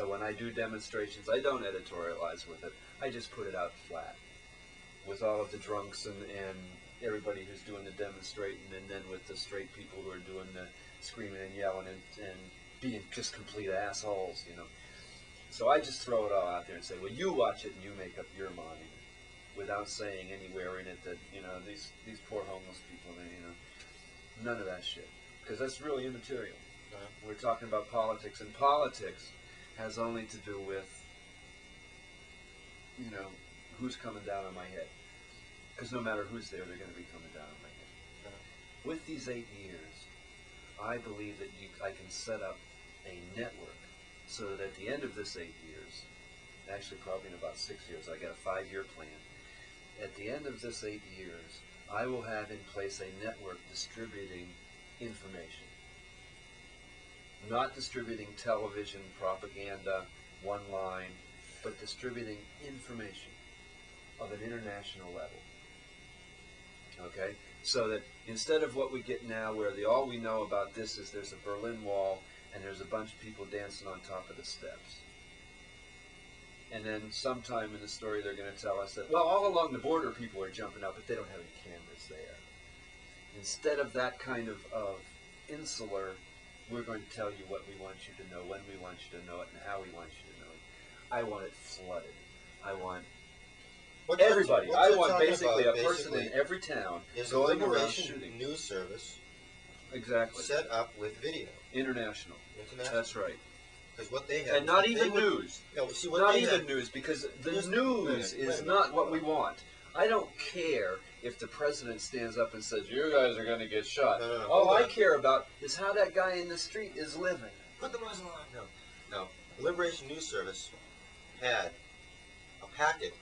So when I do demonstrations, I don't editorialize with it. I just put it out flat with all of the drunks and everybody who's doing the demonstrating, and then with the straight people who are doing the screaming and yelling and being just complete assholes, you know. So I just throw it all out there and say, well, you watch it and you make up your mind, without saying anywhere in it that, you know, these poor homeless people, you know, none of that shit, because that's really immaterial. We're talking about politics, and politics has only to do with, you know, who's coming down on my head. Because no matter who's there, they're going to be coming down on my head. With these 8 years, I believe that I can set up a network so that at the end of this 8 years, actually probably in about 6 years, I got a 5-year plan. At the end of this 8 years, I will have in place a network distributing information. Not distributing television, propaganda, one line, but distributing information of an international level. Okay? So that instead of what we get now where all we know about this is there's a Berlin Wall and there's a bunch of people dancing on top of the steps. And then sometime in the story they're going to tell us that, well, all along the border people are jumping out, but they don't have any cameras there. Instead of that kind of insular, we're going to tell you what we want you to know, when we want you to know it, and how we want you to know it. I want it flooded. I want everybody. I want basically a person in every town going around shooting. News service. Exactly. Set up with video. International. That's right. Because what they have. And not even news. No, see what not they even have. News, because the news is not what we want. I don't care if the president stands up and says, you guys are going to get shot. No, All I care about is how that guy in the street is living. Put the muzzle on. No. The Liberation News Service had a packet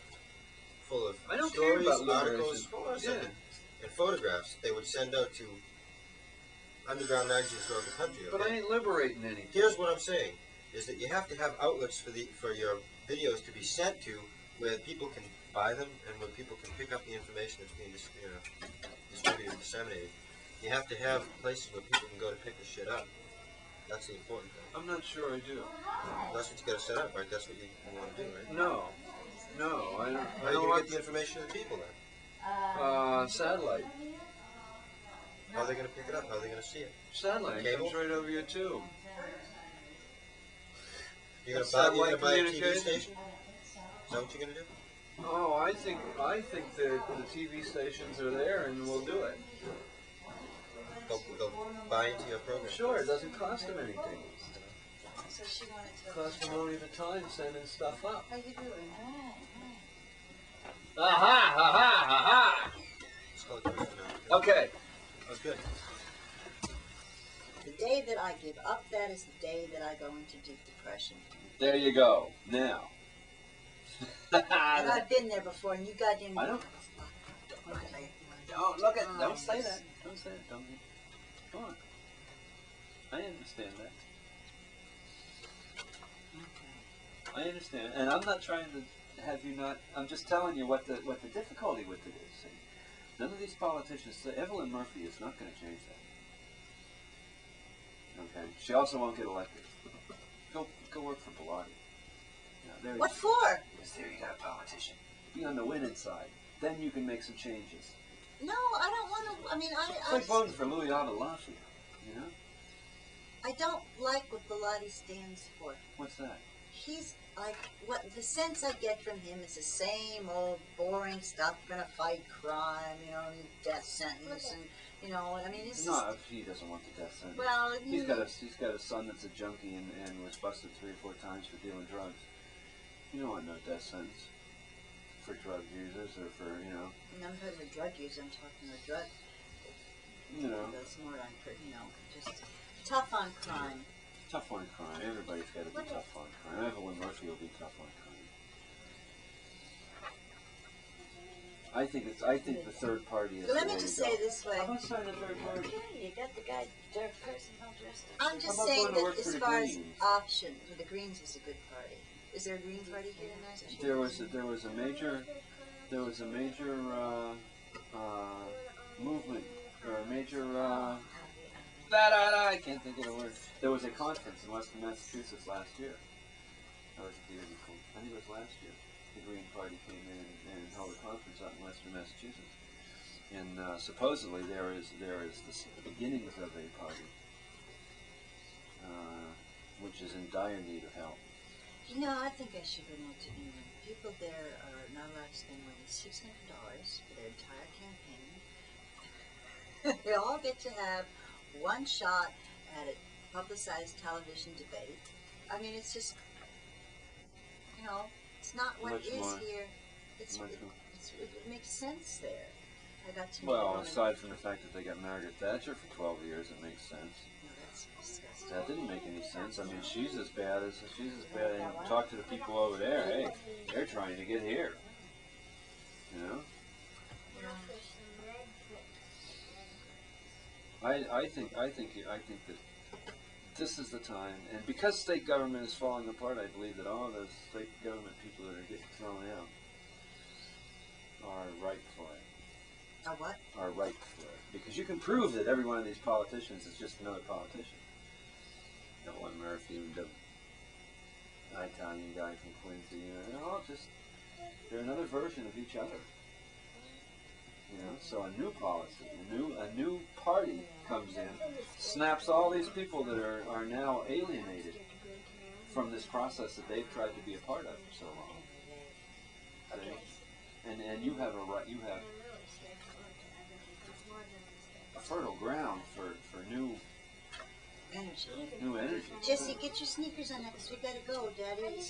full of stories, articles, and photographs they would send out to underground magazines throughout the country. Okay? But I ain't liberating anything. Here's what I'm saying, is that you have to have outlets for your videos to be sent to where people can buy them and where people can pick up the information that's being distributed and disseminated. You have to have places where people can go to pick the shit up. That's the important thing. I'm not sure I do. That's what you got to set up, right? That's what you want to do, right? No, I don't. How are you going to get the information to the people then? Satellite. How are they going to pick it up? How are they going to see it? Satellite comes right over your tube. You're going to buy a TV station? Is that what you're going to do? Oh, I think that the TV stations are there and we'll do it. They'll buy into your program. Sure, it doesn't cost them anything. So she wanted to. It costs them only the time sending stuff up. How you doing? Aha! It's called truth now. Okay. That's good. The day that I give up, that is the day that I go into deep depression. There you go. Now. And I've been there before, and you goddamn. I don't. Don't look at. Don't say that. Don't say it. Don't. Come on. I understand that. I understand, and I'm not trying to have you not. I'm just telling you what the difficulty with it is. See? None of these politicians. Evelyn Murphy is not going to change that. Okay. She also won't get elected. Go work for Bilotti. Yeah, What for? Because there you got a politician. Be on the winning side. Then you can make some changes. No, I don't want to. I mean, It's like voting for Louis Adelafia, you know? I don't like what Bilotti stands for. What's that? He's like, what the sense I get from him is the same old boring stuff. Gonna fight crime, you know, and death sentence, and you know, I mean, it's no, he doesn't want the death sentence. Well, he's got a son that's a junkie and was busted 3 or 4 times for dealing drugs. You don't want no death sentence for drug users or for, you know. I'm not talking about drug use. I'm talking about drug. You know. That's more on, you know, just tough on crime. Tough on crime. Everybody's got to be tough on crime. Evelyn Murphy will be tough on crime. I think the third party is. So let me just say this way. How about sign the third party? You got the guy, third person all dressed up. I'm just How about saying going to work that for as the far as Greens? options, the Greens is a good party. Is there a Green Party here in Massachusetts? There was a major movement or a major I can't think of the word. There was a conference in Western Massachusetts last year, Or was it the year before? I think it was last year. The Green Party came in and held a conference out in Western Massachusetts. And supposedly there is the beginnings of a party, which is in dire need of help. You know, I think I should go out to England. People there are not allowed to spend more than $600 for their entire campaign. They all get to have one shot at a publicized television debate. I mean, it's just, you know, it's not what Much it is more. here. It makes sense there. I got to meet a Well, woman. aside from the fact that they got Margaret Thatcher for 12 years, it makes sense. No, that's disgusting. That didn't make any sense. I mean, she's as bad. And talk to the people over there. Hey, they're trying to get here. You know. I think that this is the time, and because state government is falling apart, I believe that all of those state government people that are getting thrown out are ripe for it. What? Are ripe for it, because you can prove that every one of these politicians is just another politician. Ellen Murphy, the Italian guy from Quincy, they're all they're another version of each other. You know, so a new policy, a new party comes in, snaps all these people that are now alienated from this process that they've tried to be a part of for so long. See? And you have a fertile ground for new energy. Jesse, get your sneakers on because we gotta go, Daddy.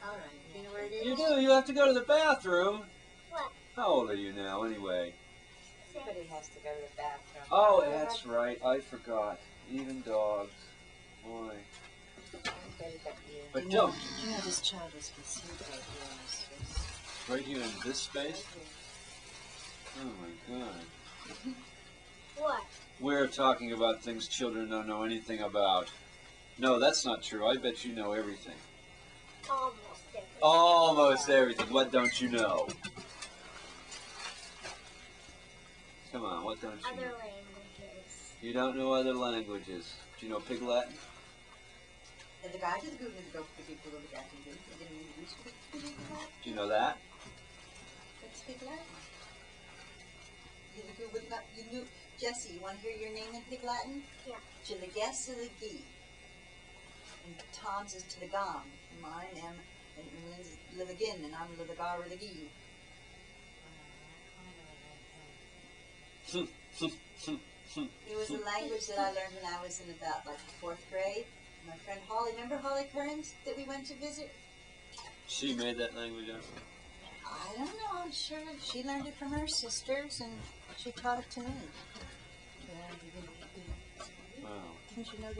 All right, you know where it is? You do. You have to go to the bathroom. What? How old are you now, anyway? Somebody has to go to the bathroom. Oh, that's right. I forgot. Even dogs. Boy. But don't. You know this child is conceived right here on his face. Right here in this space? Oh my God. What? We're talking about things children don't know anything about. No, that's not true. I bet you know everything. Almost everything. Almost everything. What don't you know? Come on, what don't you Other know? languages. You don't know other languages. Do you know Pig Latin? And the guy to the Google to go for people over that and Do you know that? Let's speak Latin. You knew Jesse, you want to hear your name in Pig Latin? Yeah. To the guess to the gee. And Tom's is to the gom. And mine am and Lynn's is live again and I'm the gar or the gee. It was a language that I learned when I was in about like the 4th grade. My friend Holly, remember Holly Kearns that we went to visit? She made that language up. I don't know, I'm sure she learned it from her sisters and she taught it to me. Wow. Didn't you know